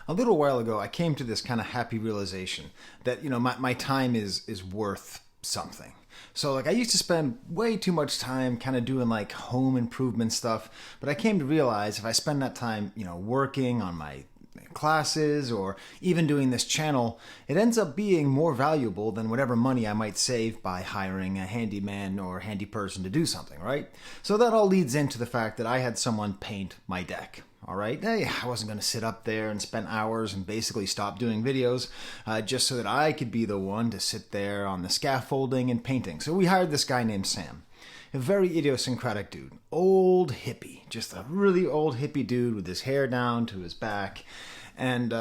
A little while ago, I came to this kind of happy realization that, my time is worth something. So like I used to spend way too much time kind of doing like home improvement stuff, but I came to realize if I spend that time, working on my classes or even doing this channel, it ends up being more valuable than whatever money I might save by hiring a handyman or handy person to do something, right? So that all leads into the fact that I had someone paint my deck. All right, hey, I wasn't going to sit up there and spend hours and basically stop doing videos just so that I could be the one to sit there on the scaffolding and painting. So we hired this guy named Sam, a very idiosyncratic dude, old hippie, just a really old hippie dude with his hair down to his back. And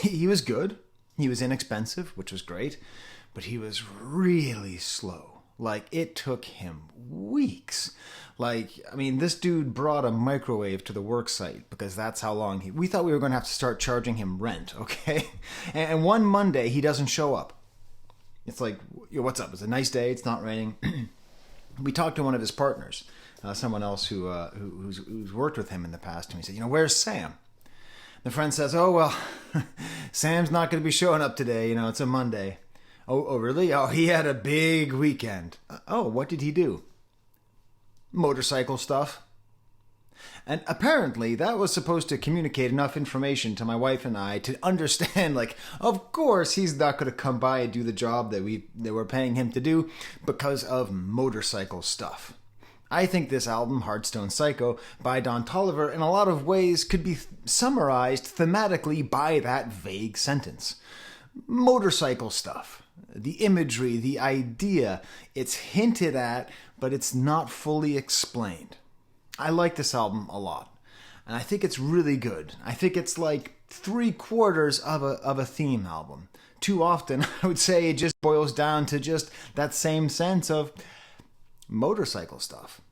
he was good. He was inexpensive, which was great, but he was really slow. Like, it took him weeks. This dude brought a microwave to the work site because that's how long we thought we were going to have to start charging him rent, okay? And one Monday, he doesn't show up. It's like, what's up? It's a nice day. It's not raining. We talked to one of his partners, someone else who's worked with him in the past, and he said, where's Sam? The friend says, oh, well, Sam's not going to be showing up today. It's a Monday. Oh, really? Oh, he had a big weekend. Oh, what did he do? Motorcycle stuff. And apparently that was supposed to communicate enough information to my wife and I to understand, of course he's not going to come by and do the job that we're paying him to do because of motorcycle stuff. I think this album, Hardstone Psycho, by Don Toliver, in a lot of ways could be summarized thematically by that vague sentence. Motorcycle stuff. The imagery, the idea, it's hinted at, but it's not fully explained. I like this album a lot, and I think it's really good. I think it's like 3/4 of a theme album. Too often, I would say it just boils down to just that same sense of motorcycle stuff.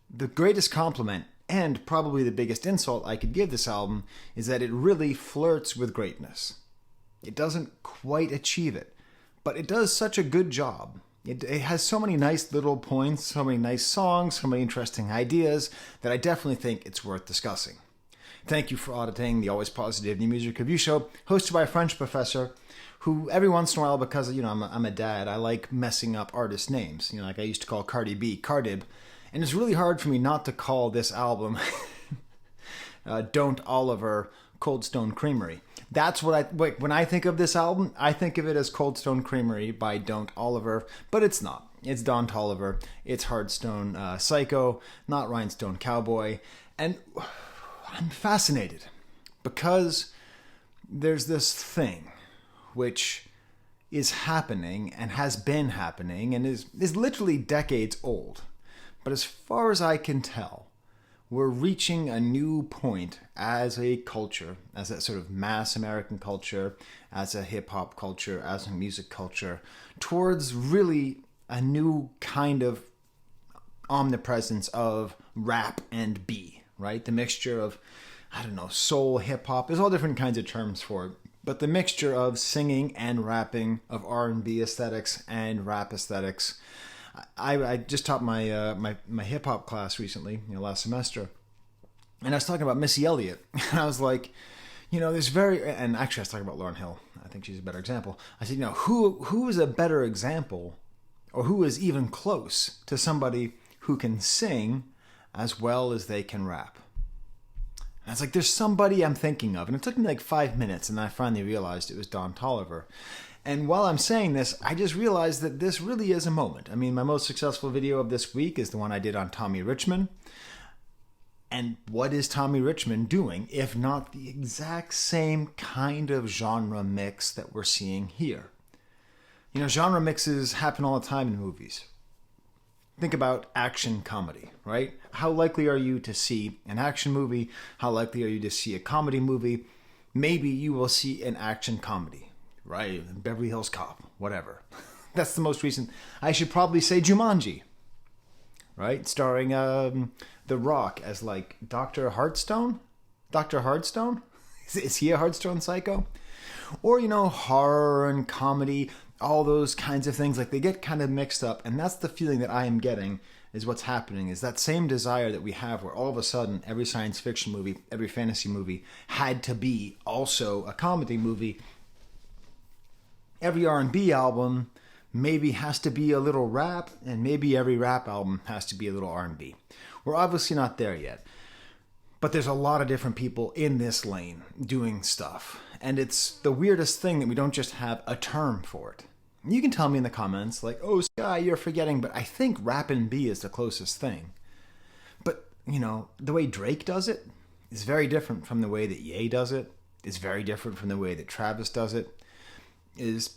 The greatest compliment, and probably the biggest insult I could give this album, is that it really flirts with greatness. It doesn't quite achieve it, but it does such a good job. It has so many nice little points, so many nice songs, so many interesting ideas that I definitely think it's worth discussing. Thank you for auditing the Always Positive New Music Review Show, hosted by a French professor who every once in a while, because I'm a dad, I like messing up artist names. Like I used to call Cardi B Cardib, and it's really hard for me not to call this album Don't Oliver Cold Stone Creamery. That's what when I think of this album, I think of it as Cold Stone Creamery by Don't Oliver, but it's not. It's Don Toliver. It's Hardstone Psycho, not Rhinestone Cowboy. And I'm fascinated because there's this thing which is happening and has been happening and is literally decades old. But as far as I can tell, we're reaching a new point as a culture, as a sort of mass American culture, as a hip-hop culture, as a music culture, towards really a new kind of omnipresence of rap and B, right? The mixture of, soul, hip-hop, there's all different kinds of terms for it, but the mixture of singing and rapping, of R&B aesthetics and rap aesthetics. I just taught my my hip hop class recently, last semester, and I was talking about Missy Elliott, and I was like, and actually I was talking about Lauryn Hill. I think she's a better example. I said, who is a better example, or who is even close to somebody who can sing as well as they can rap? And I was like, there's somebody I'm thinking of, and it took me like 5 minutes, and I finally realized it was Don Toliver. And while I'm saying this, I just realized that this really is a moment. My most successful video of this week is the one I did on Tommy Richman. And what is Tommy Richman doing, if not the exact same kind of genre mix that we're seeing here? Genre mixes happen all the time in movies. Think about action comedy, right? How likely are you to see an action movie? How likely are you to see a comedy movie? Maybe you will see an action comedy. Right, Beverly Hills Cop, whatever. That's the most recent. I should probably say Jumanji, right? Starring The Rock as Dr. Hardstone? Dr. Hardstone? Is he a Hardstone Psycho? Or, horror and comedy, all those kinds of things. They get kind of mixed up, and that's the feeling that I am getting is what's happening, is that same desire that we have where all of a sudden every science fiction movie, every fantasy movie had to be also a comedy movie. Every R&B album maybe has to be a little rap, and maybe every rap album has to be a little R&B. We're obviously not there yet. But there's a lot of different people in this lane doing stuff. And it's the weirdest thing that we don't just have a term for it. You can tell me in the comments, like, oh, Skye, you're forgetting, but I think rap and B is the closest thing. But, you know, the way Drake does it is very different from the way that Ye does it. It's very different from the way that Travis does it. Is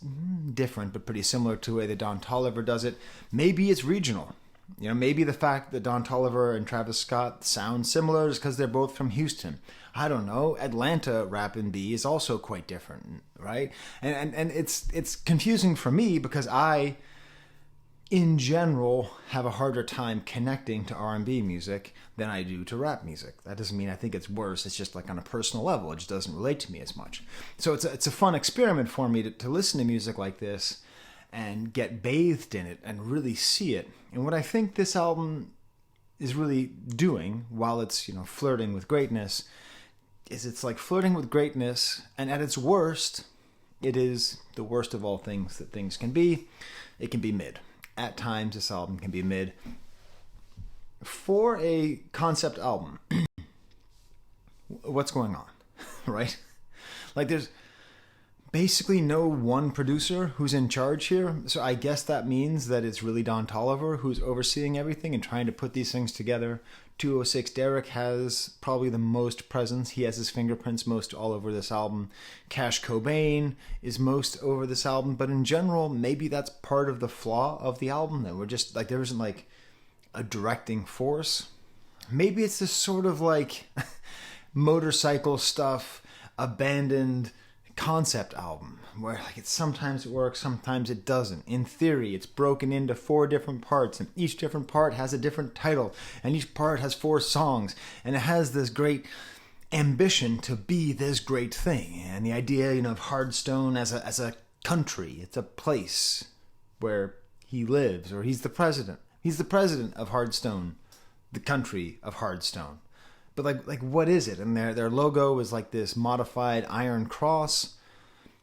different, but pretty similar to the way that Don Toliver does it. Maybe it's regional. You know, maybe the fact that Don Toliver and Travis Scott sound similar is because they're both from Houston. I don't know. Atlanta rap and B is also quite different, right? And it's confusing for me because I, in general, have a harder time connecting to R&B music than I do to rap music. That doesn't mean I think it's worse. It's just like on a personal level. It just doesn't relate to me as much. So it's a fun experiment for me to listen to music like this and get bathed in it and really see it. And what I think this album is really doing, while it's, you know, flirting with greatness, is it's like flirting with greatness, and at its worst, it is the worst of all things that things can be. It can be mid. At times, this album can be mid. For a concept album, what's going on, right? Like, there's basically no one producer who's in charge here. So I guess that means that it's really Don Toliver who's overseeing everything and trying to put these things together. 206 Derek has probably the most presence. He has his fingerprints most all over this album. Cash Cobain is most over this album. But in general, maybe that's part of the flaw of the album, that we're just like, there isn't like a directing force. Maybe it's this sort of like motorcycle stuff, abandoned concept album where like sometimes it works, sometimes it doesn't. In theory, it's broken into 4 different parts, and each different part has a different title, and each part has 4 songs, and it has this great ambition to be this great thing. And the idea, you know, of Hardstone as a country, it's a place where he lives, or he's the president. He's the president of Hardstone, the country of Hardstone. But like what is it? And their logo is like this modified iron cross,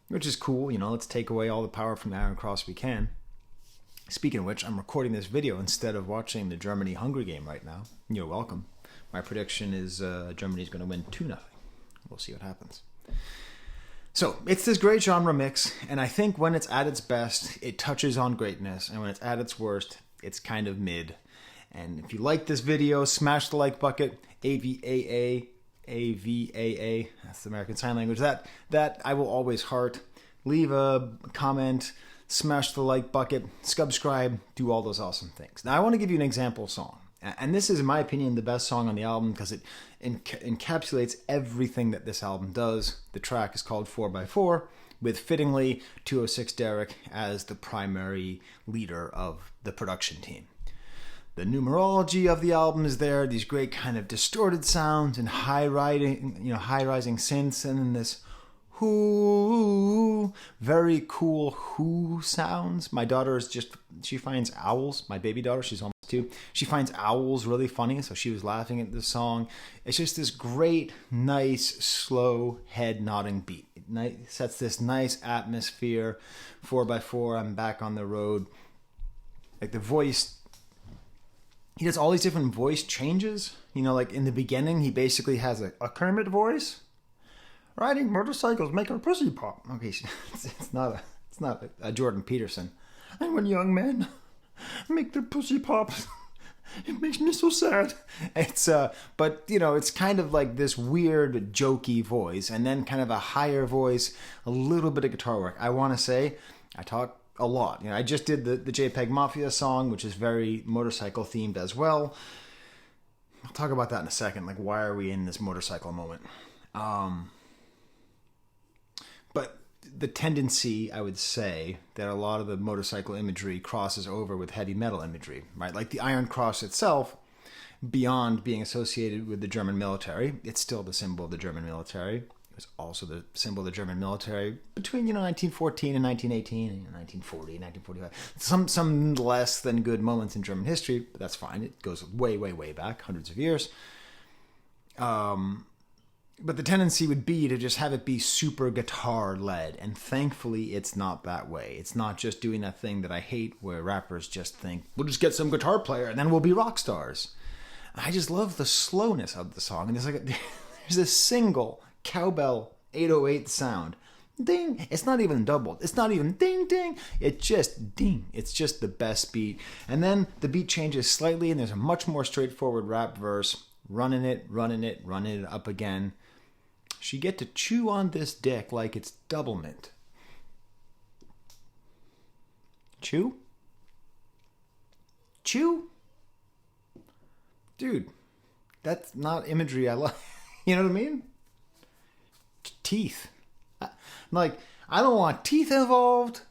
which is cool. You know, let's take away all the power from the iron cross we can. Speaking of which, I'm recording this video instead of watching the Germany-Hungary game right now. You're welcome. My prediction is Germany's going to win 2-0. We'll see what happens. So it's this great genre mix, and I think when it's at its best, it touches on greatness, and when it's at its worst, it's kind of mid. And if you like this video, smash the like bucket. AVAA, that's the American Sign Language. That I will always heart. Leave a comment, smash the like bucket, subscribe, do all those awesome things. Now I want to give you an example song. And this is, in my opinion, the best song on the album because it encapsulates everything that this album does. The track is called 4x4, with fittingly 206 Derek as the primary leader of the production team. The numerology of the album is there, these great kind of distorted sounds and high-rising synths, and then this whoo, very cool whoo sounds. My daughter she finds owls, my baby daughter, she's almost 2, she finds owls really funny, so she was laughing at this song. It's just this great, nice, slow, head-nodding beat. It sets this nice atmosphere. 4x4, I'm back on the road. Like the voice, he does all these different voice changes. You know, like in the beginning, he basically has a Kermit voice. Riding motorcycles make a pussy pop. Okay, it's not a Jordan Peterson. And when young men make their pussy pop, it makes me so sad. It's but you know, it's kind of like this weird jokey voice, and then kind of a higher voice, a little bit of guitar work. I want to say, I talk a lot. You know, I just did the JPEG Mafia song, which is very motorcycle themed as well. I'll talk about that in a second. Like, why are we in this motorcycle moment? But the tendency, I would say, that a lot of the motorcycle imagery crosses over with heavy metal imagery, right? Like the Iron Cross itself, beyond being associated with the German military, it's still the symbol of the German military. It was also the symbol of the German military between 1914 and 1918 and 1940, 1945. Some less than good moments in German history, but that's fine. It goes way, way, way back, hundreds of years. But the tendency would be to just have it be super guitar led, and thankfully it's not that way. It's not just doing that thing that I hate where rappers just think, we'll just get some guitar player and then we'll be rock stars. I just love the slowness of the song. And there's a single cowbell 808 sound. Ding. It's not even doubled. It's not even ding ding. It's just ding. It's just the best beat. And then the beat changes slightly and there's a much more straightforward rap verse. Running it up again. She get to chew on this dick like it's double mint. Chew? Chew? Dude, that's not imagery I like. You know what I mean? Teeth. Like, I don't want teeth involved.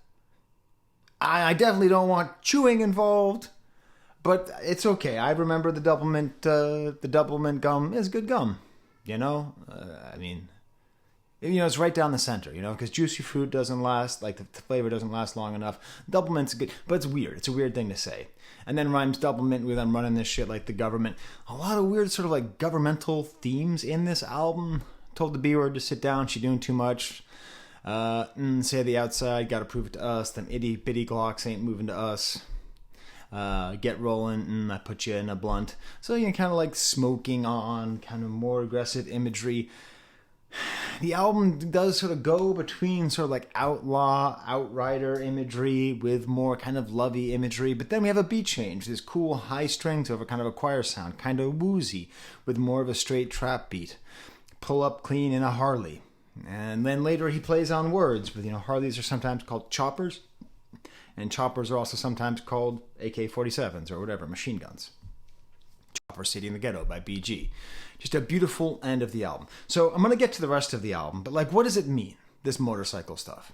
I definitely don't want chewing involved. But it's okay. I remember the double mint gum is good gum. It's right down the center, because juicy fruit doesn't last, like the flavor doesn't last long enough. Double mint's good, but it's weird. It's a weird thing to say. And then rhymes double mint with I'm running this shit like the government. A lot of weird sort of like governmental themes in this album. Told the B word to sit down, she doing too much. Say the outside, gotta prove it to us. Them itty bitty Glocks ain't moving to us. Get rolling, I put you in a blunt. So kind of like smoking on, kind of more aggressive imagery. The album does sort of go between sort of like outlaw, outrider imagery with more kind of lovey imagery. But then we have a beat change. There's cool high strings over kind of a choir sound, kind of woozy with more of a straight trap beat. Pull up clean in a Harley. And then later he plays on words with, Harleys are sometimes called choppers. And choppers are also sometimes called AK-47s or whatever, machine guns. Chopper City in the Ghetto by BG. Just a beautiful end of the album. So I'm going to get to the rest of the album, but what does it mean, this motorcycle stuff?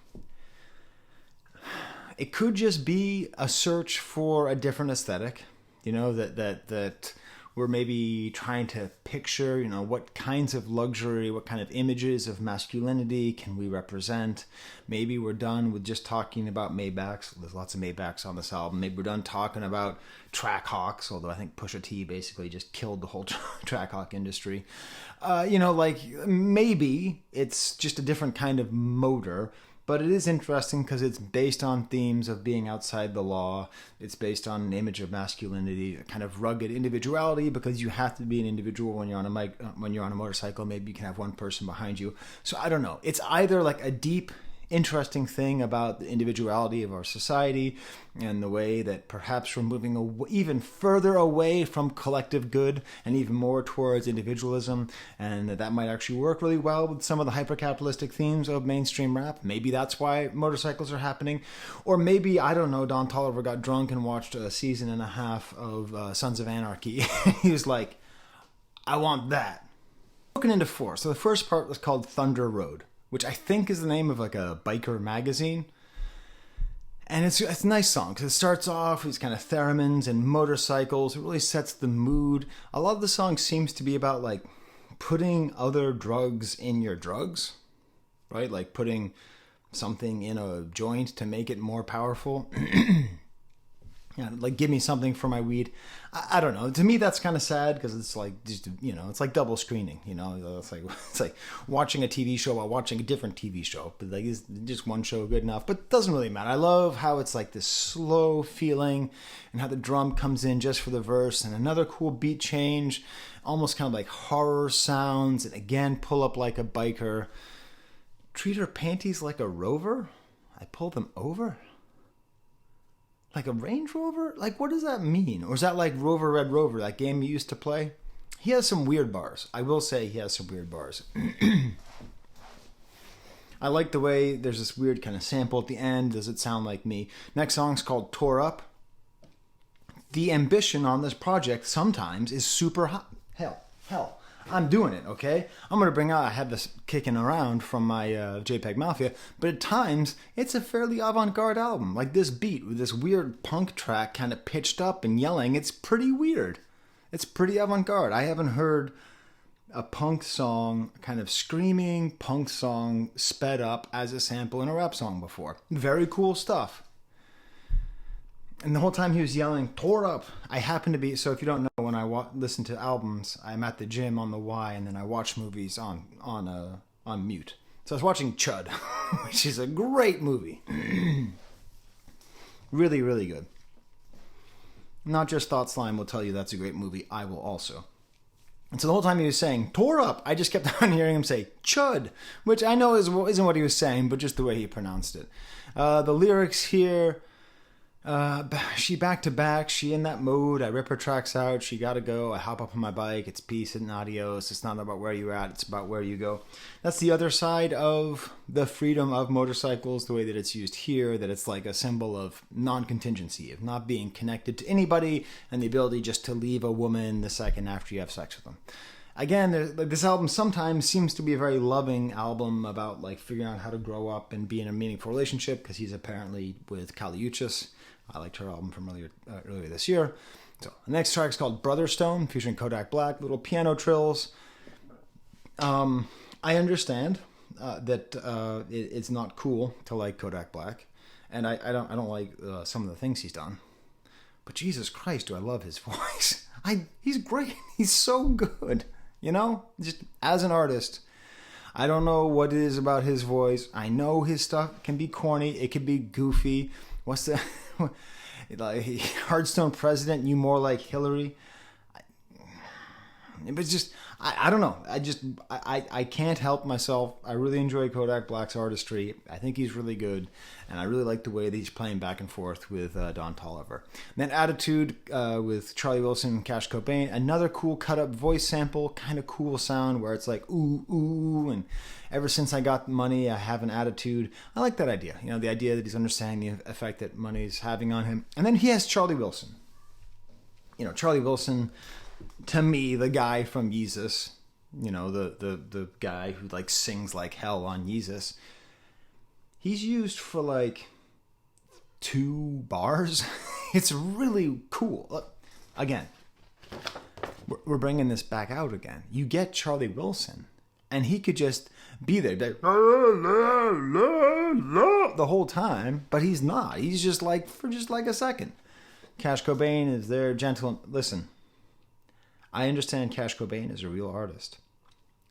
It could just be a search for a different aesthetic, that we're maybe trying to picture, what kinds of luxury, what kind of images of masculinity can we represent. Maybe we're done with just talking about Maybachs. There's lots of Maybachs on this album. Maybe we're done talking about Trackhawks, although I think Pusha T basically just killed the whole Trackhawk industry. Maybe it's just a different kind of motor. But it is interesting because it's based on themes of being outside the law. It's based on an image of masculinity, a kind of rugged individuality, because you have to be an individual when you're on a motorcycle. Maybe you can have one person behind you. So I don't know. It's either like a deep, interesting thing about the individuality of our society and the way that perhaps we're moving even further away from collective good and even more towards individualism, and that might actually work really well with some of the hyper-capitalistic themes of mainstream rap. Maybe that's why motorcycles are happening. Or maybe, I don't know, Don Toliver got drunk and watched a season and a half of Sons of Anarchy. He was like, I want that. Broken into four. So the first part was called Thunder Road, which I think is the name of like a biker magazine. And it's a nice song because it starts off with these kind of theremins and motorcycles. It really sets the mood. A lot of the song seems to be about like putting other drugs in your drugs, right? Like putting something in a joint to make it more powerful. Like give me something for my weed. I don't know. To me, that's kind of sad because it's like just it's like double screening. It's like watching a TV show while watching a different TV show. But like, is just one show good enough? But it doesn't really matter. I love how it's like this slow feeling, and how the drum comes in just for the verse, and another cool beat change, almost kind of like horror sounds, and again pull up like a biker. Treat her panties like a rover. I pull them over. Like a Range Rover? Like, what does that mean? Or is that like Rover Red Rover, that game you used to play? He has some weird bars. I will say he has some weird bars. I like the way there's this weird kind of sample at the end. Does it sound like me? Next song's called Tore Up. The ambition on this project sometimes is super hot. Hell. I'm doing it, okay? I'm going to bring out, I have this kicking around from my JPEG Mafia, but at times, it's a fairly avant-garde album. Like this beat with this weird punk track kind of pitched up and yelling, it's pretty weird. It's pretty avant-garde. I haven't heard a punk song, kind of screaming punk song sped up as a sample in a rap song before. Very cool stuff. And the whole time he was yelling, tore up. I happen to be, so if you don't know, when I listen to albums, I'm at the gym on the Y, and then I watch movies on mute. So I was watching Chud, which is a great movie. Really, really good. Not just Thought Slime will tell you that's a great movie, I will also. And so the whole time he was saying, tore up, I just kept on hearing him say, chud, which I know isn't what he was saying, but just the way he pronounced it. The lyrics here, she back to back, she in that mode, I rip her tracks out, she gotta go, I hop up on my bike, it's peace and adios, it's not about where you're at, it's about where you go. That's the other side of the freedom of motorcycles, the way that it's used here, that it's like a symbol of non-contingency, of not being connected to anybody, and the ability just to leave a woman the second after you have sex with them. Again, this album sometimes seems to be a very loving album about like figuring out how to grow up and be in a meaningful relationship, because he's apparently with Kaliuchis. I liked her album from earlier this year. So the next track is called Brother Stone, featuring Kodak Black, little piano trills. I understand that it's not cool to like Kodak Black, and I don't like some of the things he's done. But Jesus Christ, do I love his voice? He's great. He's so good. You know, just as an artist, I don't know what it is about his voice. I know his stuff can be corny. It can be goofy. What's the like Hardstone President? You more like Hillary? But just I don't know. I can't help myself. I really enjoy Kodak Black's artistry. I think he's really good, and I really like the way that he's playing back and forth with Don Toliver. And then Attitude with Charlie Wilson and Cash Cobain. Another cool cut up voice sample, kind of cool sound where it's like ooh ooh, and ever since I got money, I have an attitude. I like that idea. You know, the idea that he's understanding the effect that money is having on him. And then he has Charlie Wilson. You know, Charlie Wilson, to me, the guy from Yeezus, you know, the guy who like sings like hell on Yeezus, he's used for like 2 bars. It's really cool. Look, again, we're bringing this back out again. You get Charlie Wilson, and he could just be there the whole time, but he's not. He's just like for just like a second. Cash Cobain is there, gentle. Listen, I understand Cash Cobain is a real artist,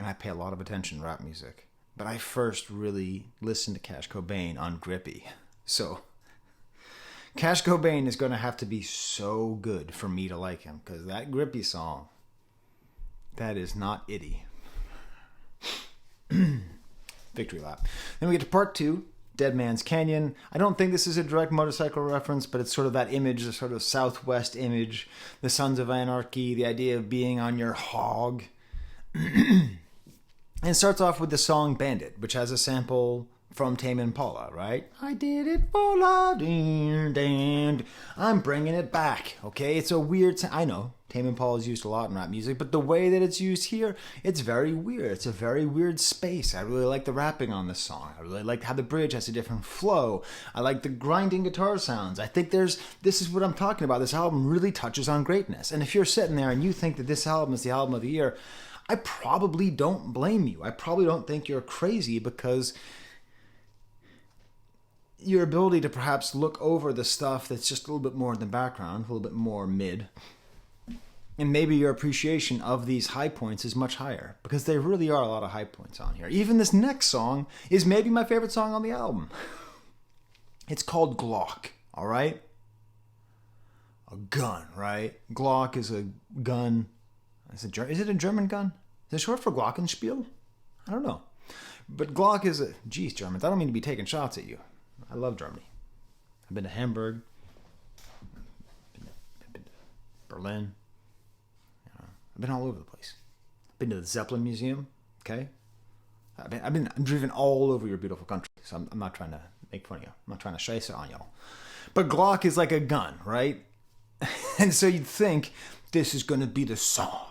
and I pay a lot of attention to rap music. But I first really listened to Cash Cobain on Grippy. So Cash Cobain is going to have to be so good for me to like him, because that Grippy song, that is not itty. Victory lap. Then we get to part 2, Dead Man's Canyon. I don't think this is a direct motorcycle reference, but it's sort of that image, the sort of Southwest image, the Sons of Anarchy, the idea of being on your hog. And it starts off with the song Bandit, which has a sample from Tame Impala, right? I did it for love, and I'm bringing it back, okay? It's a weird... I know, Tame Impala is used a lot in rap music, but the way that it's used here, it's very weird. It's a very weird space. I really like the rapping on this song. I really like how the bridge has a different flow. I like the grinding guitar sounds. I think this is what I'm talking about. This album really touches on greatness. And if you're sitting there and you think that this album is the album of the year, I probably don't blame you. I probably don't think you're crazy, because your ability to perhaps look over the stuff that's just a little bit more in the background, a little bit more mid, and maybe your appreciation of these high points is much higher, because there really are a lot of high points on here. Even this next song is maybe my favorite song on the album. It's called Glock, all right? A gun, right? Glock is a gun. Is it a German gun? Is it short for Glockenspiel? I don't know. But Glock is a... Geez, Germans, I don't mean to be taking shots at you. I love Germany. I've been to Hamburg. Been to Berlin. I've been all over the place. I've been to the Zeppelin Museum, okay? I'm driven all over your beautiful country, so I'm not trying to make fun of you. I'm not trying to scheiße on y'all. But Glock is like a gun, right? And so you'd think this is going to be the song.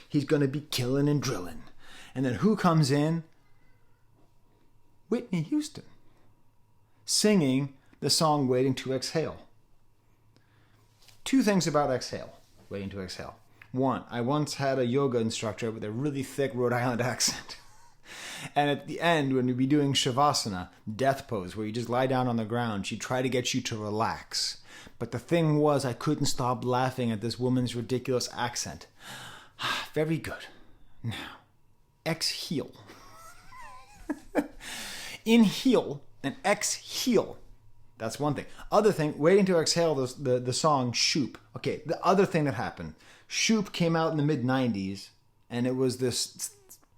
He's going to be killing and drilling. And then who comes in? Whitney Houston, singing the song Waiting to Exhale. 2 things about Exhale, Waiting to Exhale. One, I once had a yoga instructor with a really thick Rhode Island accent. And at the end, when we'd be doing Shavasana, death pose, where you just lie down on the ground, she'd try to get you to relax. But the thing was, I couldn't stop laughing at this woman's ridiculous accent. Very good. Now, exhale. Inhale and exhale. That's one thing. Other thing, waiting to exhale, the song Shoop. Okay, the other thing that happened. Shoop came out in the mid-90s, and it was this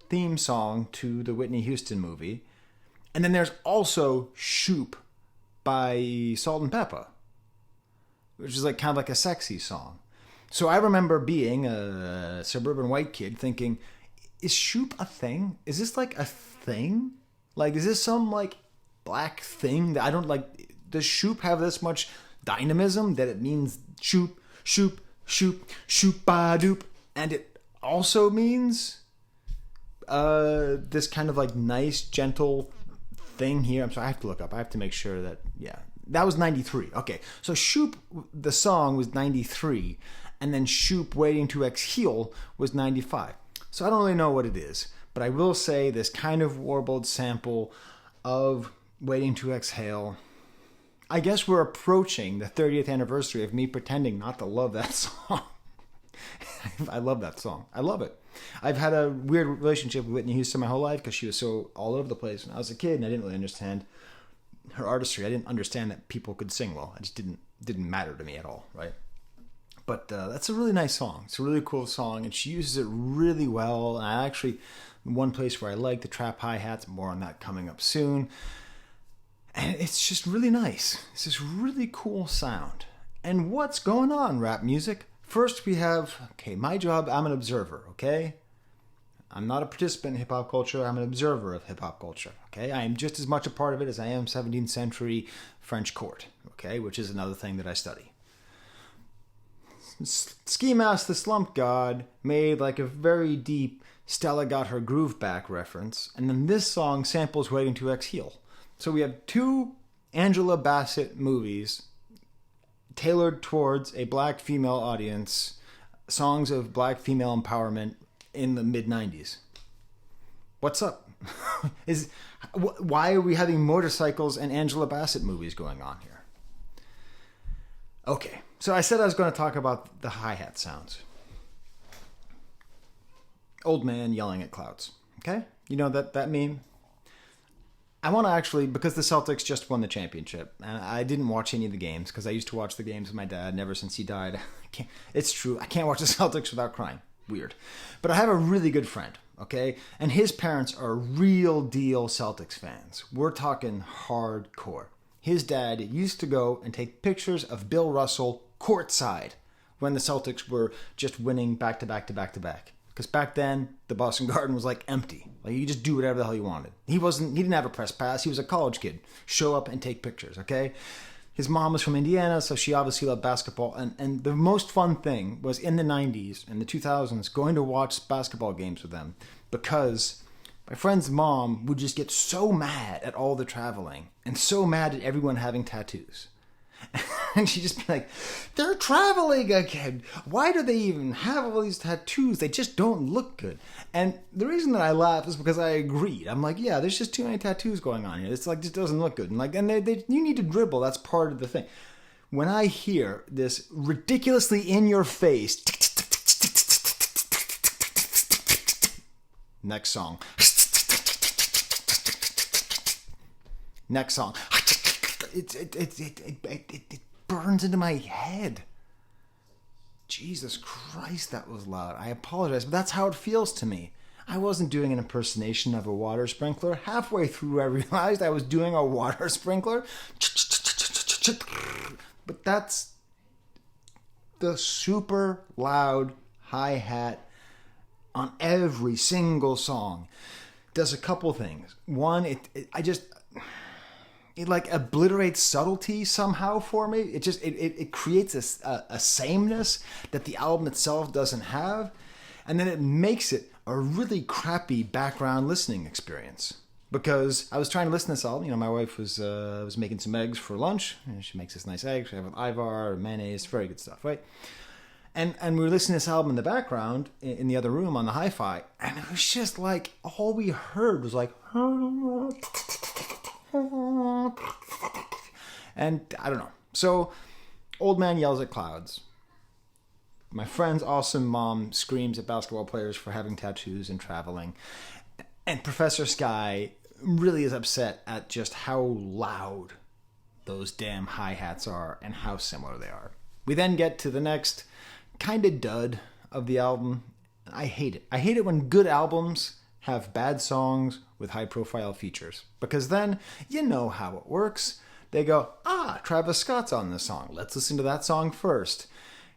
theme song to the Whitney Houston movie. And then there's also Shoop by Salt and Pepper, which is like kind of like a sexy song. So I remember being a suburban white kid thinking, is Shoop a thing? Is this like a thing? Like, is this some like black thing that I don't like? Does Shoop have this much dynamism that it means shoop, shoop, shoop, shoop-ba-doop? And it also means this kind of like nice, gentle thing here. I'm sorry, I have to look up. I have to make sure that, yeah. That was 93. Okay, so Shoop, the song, was 93. And then Shoop, Waiting to Exhale, was 95. So I don't really know what it is. But I will say this kind of warbled sample of Waiting to Exhale. I guess we're approaching the 30th anniversary of me pretending not to love that song. I love that song. I love it. I've had a weird relationship with Whitney Houston my whole life because she was so all over the place when I was a kid and I didn't really understand her artistry. I didn't understand that people could sing well. It just didn't matter to me at all, right? But that's a really nice song. It's a really cool song, and she uses it really well. And I actually, one place where I like the trap hi-hats, more on that coming up soon. And it's just really nice. It's this really cool sound. And what's going on, rap music? First we have, okay, my job, I'm an observer, okay? I'm not a participant in hip-hop culture, I'm an observer of hip-hop culture, okay? I am just as much a part of it as I am 17th century French court, okay? Which is another thing that I study. Ski Mask the Slump God made like a very deep Stella Got Her Groove Back reference, and then this song samples Waiting to Exhale. So we have two Angela Bassett movies tailored towards a black female audience, songs of black female empowerment in the mid-90s. What's up? Why are we having motorcycles and Angela Bassett movies going on here? Okay, so I said I was going to talk about the hi-hat sounds. Old man yelling at clouds. Okay? You know that meme? I want to actually, because the Celtics just won the championship, and I didn't watch any of the games because I used to watch the games with my dad, and ever since he died. It's true, I can't watch the Celtics without crying. Weird. But I have a really good friend, okay? And his parents are real deal Celtics fans. We're talking hardcore. His dad used to go and take pictures of Bill Russell courtside when the Celtics were just winning back to back to back to back. Because back then, the Boston Garden was like empty. Like you could just do whatever the hell you wanted. He didn't have a press pass. He was a college kid. Show up and take pictures, okay? His mom was from Indiana, so she obviously loved basketball. And the most fun thing was in the 90s and the 2000s, going to watch basketball games with them. Because my friend's mom would just get so mad at all the traveling and so mad at everyone having tattoos. And she'd just be like, they're traveling again. Why do they even have all these tattoos? They just don't look good. And the reason that I laugh is because I agreed. I'm like, yeah, there's just too many tattoos going on here. It's like, just doesn't look good. And you need to dribble. That's part of the thing. When I hear this ridiculously in your face, next song. Next song. It burns into my head. Jesus Christ, that was loud. I apologize, but that's how it feels to me. I wasn't doing an impersonation of a water sprinkler. Halfway through, I realized I was doing a water sprinkler. But that's the super loud hi-hat on every single song. Does a couple things. One, it like obliterates subtlety somehow for me. It creates a sameness that the album itself doesn't have, and then it makes it a really crappy background listening experience. Because I was trying to listen to this album, my wife was making some eggs for lunch, and she makes this nice egg. She have with Ivar, mayonnaise, very good stuff, right? And we were listening to this album in the background in the other room on the hi-fi, and it was just like all we heard was like, and I don't know. So, old man yells at clouds. My friend's awesome mom screams at basketball players for having tattoos and traveling. And Professor Skye really is upset at just how loud those damn hi-hats are and how similar they are. We then get to the next kind of dud of the album. I hate it. I hate it when good albums have bad songs with high-profile features. Because then, you know how it works. They go, Travis Scott's on this song. Let's listen to that song first.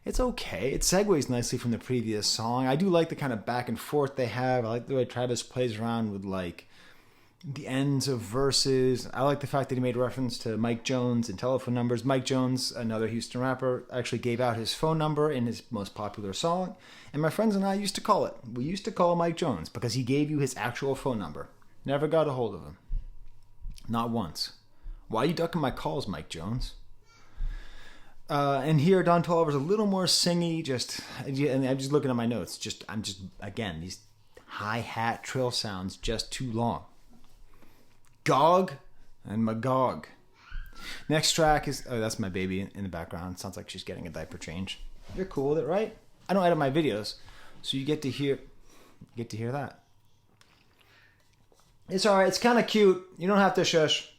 It's okay. It segues nicely from the previous song. I do like the kind of back and forth they have. I like the way Travis plays around with like the ends of verses. I like the fact that he made reference to Mike Jones and telephone numbers. Mike Jones, another Houston rapper, actually gave out his phone number in his most popular song. And my friends and I used to call it. We used to call Mike Jones because he gave you his actual phone number. Never got a hold of him. Not once. Why are you ducking my calls, Mike Jones? And here, Don Toliver's a little more singy. And I'm just looking at my notes. Again, these hi-hat trill sounds just too long. Gog and Magog. Next track is, that's my baby in the background. Sounds like she's getting a diaper change. You're cool with it, right? I don't edit my videos, so you get to hear that. It's all right. It's kind of cute. You don't have to shush.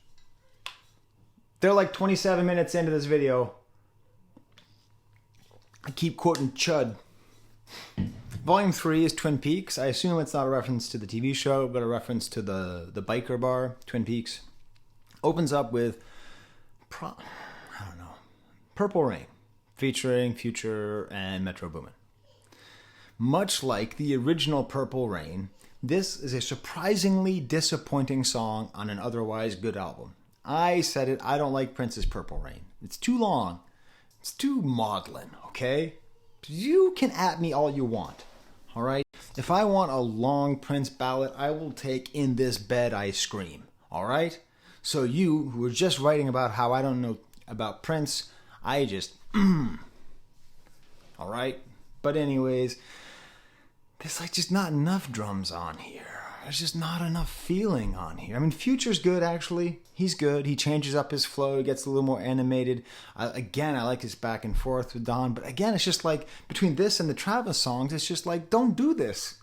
They're like 27 minutes into this video. I keep quoting Chud. Volume 3 is Twin Peaks. I assume it's not a reference to the TV show, but a reference to the biker bar, Twin Peaks. Opens up with, Purple Rain, featuring Future and Metro Boomin. Much like the original Purple Rain, this is a surprisingly disappointing song on an otherwise good album. I said it, I don't like Prince's Purple Rain. It's too long. It's too maudlin, okay? You can at me all you want, all right? If I want a long Prince ballad, I will take In This Bed I Scream, all right? So you, who are just writing about how I don't know about Prince, I just, all right? But anyways, there's like just not enough drums on here. There's just not enough feeling on here. I mean, Future's good, actually. He's good. He changes up his flow. He gets a little more animated. I like his back and forth with Don. But again, it's just like, between this and the Travis songs, it's just like, don't do this.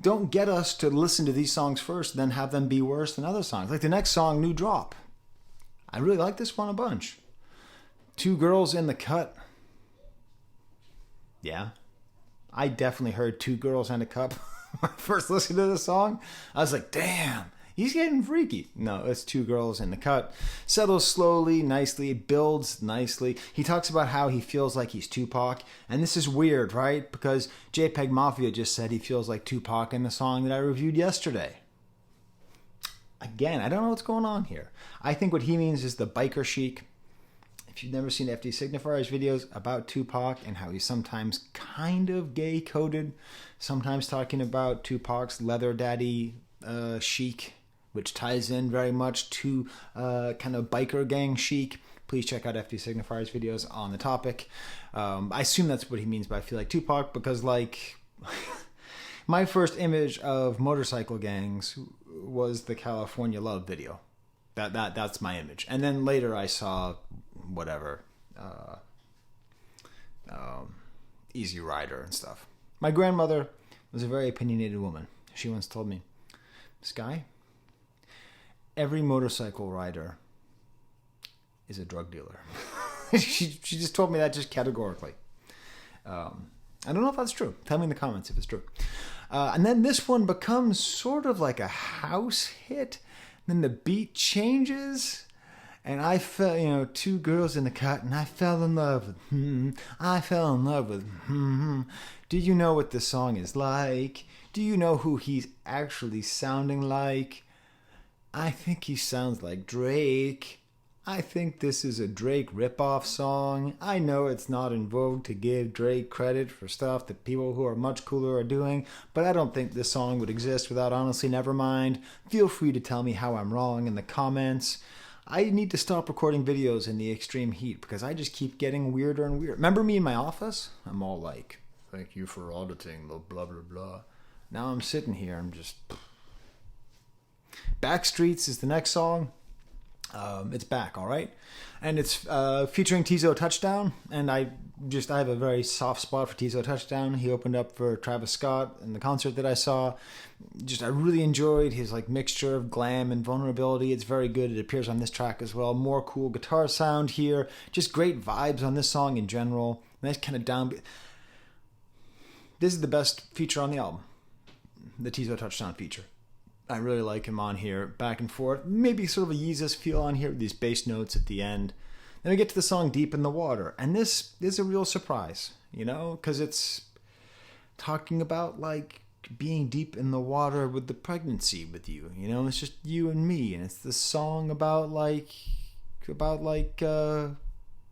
Don't get us to listen to these songs first, then have them be worse than other songs. Like the next song, New Drop. I really like this one a bunch. Two Girls in the Cut. Yeah. I definitely heard Two Girls and a Cup. When I first listened to the song, I was like, damn, he's getting freaky. No, it's Two Girls in the Cut. Settles slowly, nicely, builds nicely. He talks about how he feels like he's Tupac. And this is weird, right? Because JPEG Mafia just said he feels like Tupac in the song that I reviewed yesterday. Again, I don't know what's going on here. I think what he means is the biker chic. If you've never seen FD Signifier's videos about Tupac and how he's sometimes kind of gay-coded, sometimes talking about Tupac's leather daddy chic, which ties in very much to kind of biker gang chic, please check out FD Signifier's videos on the topic. I assume that's what he means by I feel like Tupac, because like my first image of motorcycle gangs was the California Love video. That's my image. And then later I saw whatever, Easy Rider and stuff. My grandmother was a very opinionated woman. She once told me, Skye, every motorcycle rider is a drug dealer. she just told me that just categorically. I don't know if that's true. Tell me in the comments if it's true. And then this one becomes sort of like a house hit. Then the beat changes. And I felt, Two Girls in the Cut, and I fell in love with, I fell in love with, Do you know what this song is like? Do you know who he's actually sounding like? I think he sounds like Drake. I think this is a Drake ripoff song. I know it's not in vogue to give Drake credit for stuff that people who are much cooler are doing, but I don't think this song would exist without Honestly Nevermind. Feel free to tell me how I'm wrong in the comments. I need to stop recording videos in the extreme heat because I just keep getting weirder and weirder. Remember me in my office? I'm all like, thank you for auditing, blah, blah, blah. Now I'm sitting here, I'm just... Backstreets is the next song. It's back, all right? And it's featuring Tizo Touchdown, and I have a very soft spot for Tizo Touchdown. He opened up for Travis Scott in the concert that I saw. I really enjoyed his like mixture of glam and vulnerability. It's very good. It appears on this track as well. More cool guitar sound here. Just great vibes on this song in general. Nice kind of downbeat. This is the best feature on the album, the Tizo Touchdown feature. I really like him on here, back and forth. Maybe sort of a Yeezus feel on here with these bass notes at the end. Then we get to the song Deep in the Water. And this is a real surprise, you know, because it's talking about like being deep in the water with the pregnancy with you. You know, it's just you and me. And it's this song about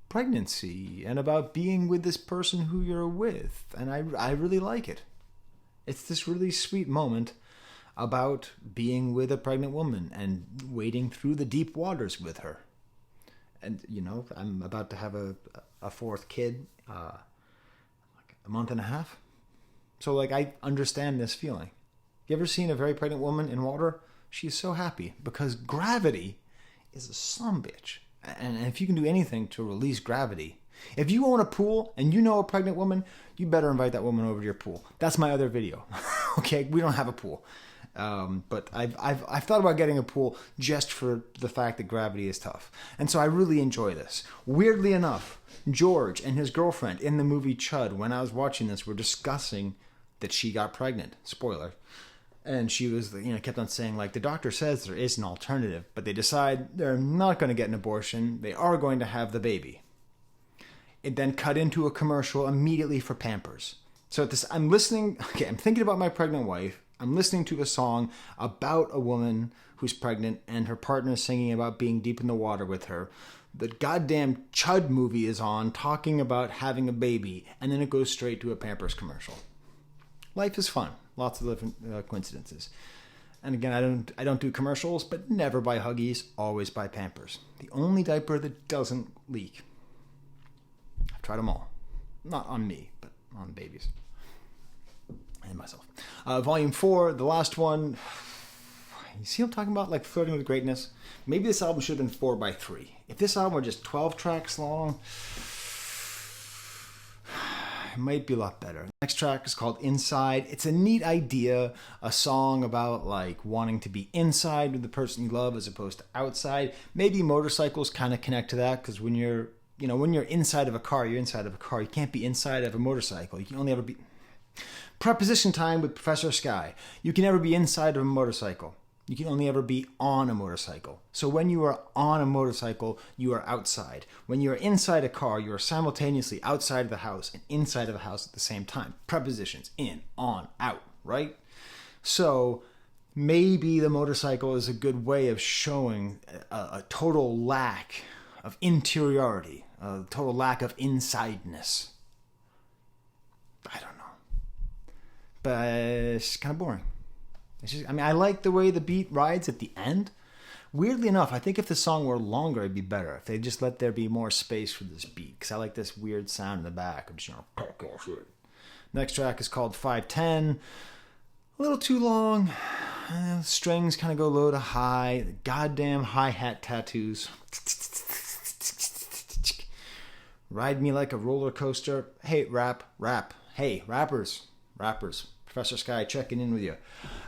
pregnancy and about being with this person who you're with. And I really like it. It's this really sweet moment about being with a pregnant woman and wading through the deep waters with her. And, you know, I'm about to have a fourth kid, like a month and a half. So, like, I understand this feeling. You ever seen a very pregnant woman in water? She's so happy because gravity is a sumbitch. And if you can do anything to release gravity, if you own a pool and you know a pregnant woman, you better invite that woman over to your pool. That's my other video. Okay, we don't have a pool. But I've thought about getting a pool just for the fact that gravity is tough. And so I really enjoy this. Weirdly enough, George and his girlfriend in the movie Chud, when I was watching this, were discussing that she got pregnant. Spoiler. And she was, kept on saying, like, the doctor says there is an alternative, but they decide they're not going to get an abortion. They are going to have the baby. It then cut into a commercial immediately for Pampers. So I'm thinking about my pregnant wife. I'm listening to a song about a woman who's pregnant and her partner singing about being deep in the water with her. The goddamn Chud movie is on talking about having a baby, and then it goes straight to a Pampers commercial. Life is fun. Lots of different coincidences. And again, I don't do commercials, but never buy Huggies, always buy Pampers. The only diaper that doesn't leak. I've tried them all. Not on me, but on babies. And myself. Volume 4, the last one. You see what I'm talking about? Like flirting with greatness? Maybe this album should have been 4x3. If this album were just 12 tracks long, it might be a lot better. Next track is called Inside. It's a neat idea. A song about like wanting to be inside with the person you love as opposed to outside. Maybe motorcycles kind of connect to that because when you're inside of a car, you're inside of a car. You can't be inside of a motorcycle. You can only ever be... Preposition time with Professor Skye. You can never be inside of a motorcycle. You can only ever be on a motorcycle. So when you are on a motorcycle, you are outside. When you are inside a car, you are simultaneously outside of the house and inside of the house at the same time. Prepositions, in, on, out, right? So maybe the motorcycle is a good way of showing a total lack of interiority, a total lack of insideness. I don't know. But it's kind of boring. I like the way the beat rides at the end. Weirdly enough, I think if the song were longer, it'd be better. If they just let there be more space for this beat. Because I like this weird sound in the back. I'm just, Next track is called 510. A little too long. Strings kind of go low to high. The goddamn hi-hat tattoos. Ride me like a roller coaster. Hey, rap. Hey, rappers. Professor Skye checking in with you.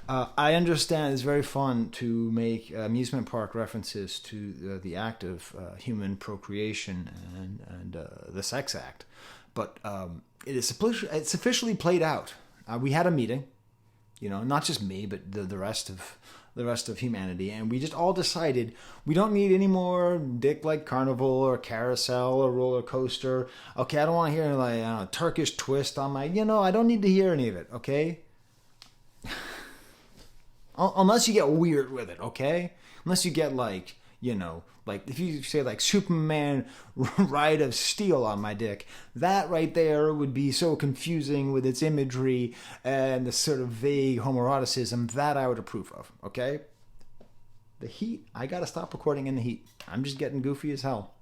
I understand it's very fun to make amusement park references to the act of human procreation and the sex act, but it's officially played out. We had a meeting, not just me, but the rest of humanity, and we just all decided we don't need any more dick like carnival or carousel or roller coaster. Okay, I don't want to hear like a Turkish twist on my, I don't need to hear any of it. Okay. Unless you get weird with it, okay? Unless you get like if you say like Superman Ride of Steel on my dick, that right there would be so confusing with its imagery and the sort of vague homoeroticism that I would approve of, okay? The heat. I gotta stop recording in the heat. I'm just getting goofy as hell.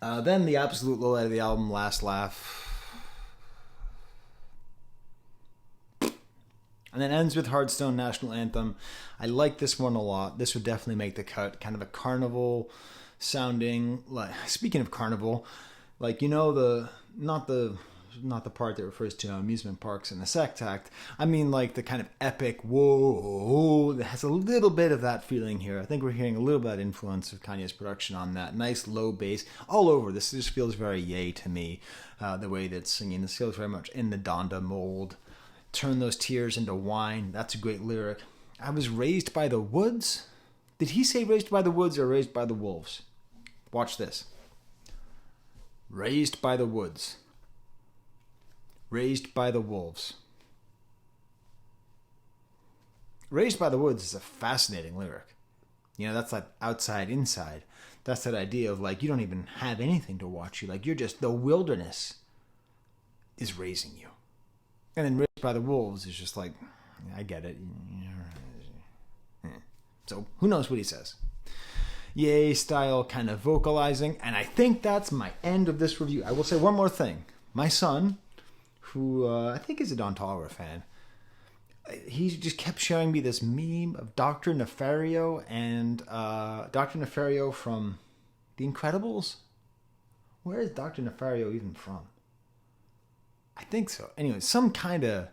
Then the absolute lowlight of the album, Last Laugh. And then ends with Hardstone National Anthem. I like this one a lot. This would definitely make the cut. Kind of a carnival sounding. Like, speaking of carnival, like, you know, not the part that refers to amusement parks in the second act. I mean, like, the kind of epic whoa that has a little bit of that feeling here. I think we're hearing a little bit of influence of Kanye's production on that. Nice low bass all over. This just feels very Ye to me. The way that it's singing. This feels very much in the Donda mold. Turn those tears into wine. That's a great lyric. I was raised by the woods. Did he say raised by the woods or raised by the wolves? Watch this. Raised by the woods. Raised by the wolves. Raised by the woods is a fascinating lyric. You know, that's like outside, inside. That's that idea of like, you don't even have anything to watch you. Like, you're just, the wilderness is raising you. And then Raised by the Wolves is just like, I get it. So who knows what he says. Ye style kind of vocalizing. And I think that's my end of this review. I will say one more thing. My son, who I think is a Don Toliver fan, he just kept showing me this meme of Dr. Nefario and Dr. Nefario from The Incredibles. Where is Dr. Nefario even from? I think so. Anyway, some kind of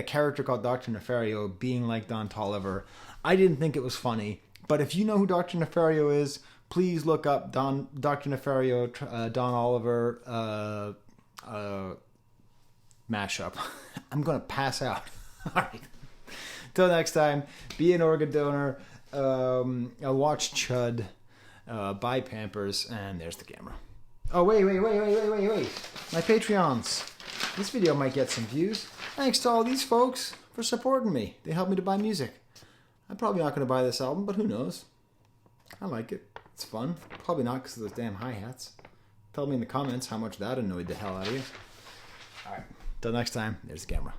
character called Dr. Nefario being like Don Toliver. I didn't think it was funny, but if you know who Dr. Nefario is, please look up Dr. Nefario, Don Oliver mashup. I'm gonna pass out. All right. Till next time, be an organ donor. Watch Chud. Buy Pampers, and there's the camera. Oh, wait. My Patreons. This video might get some views. Thanks to all these folks for supporting me. They helped me to buy music. I'm probably not going to buy this album, but who knows? I like it. It's fun. Probably not because of those damn hi-hats. Tell me in the comments how much that annoyed the hell out of you. All right. Till next time, there's the camera.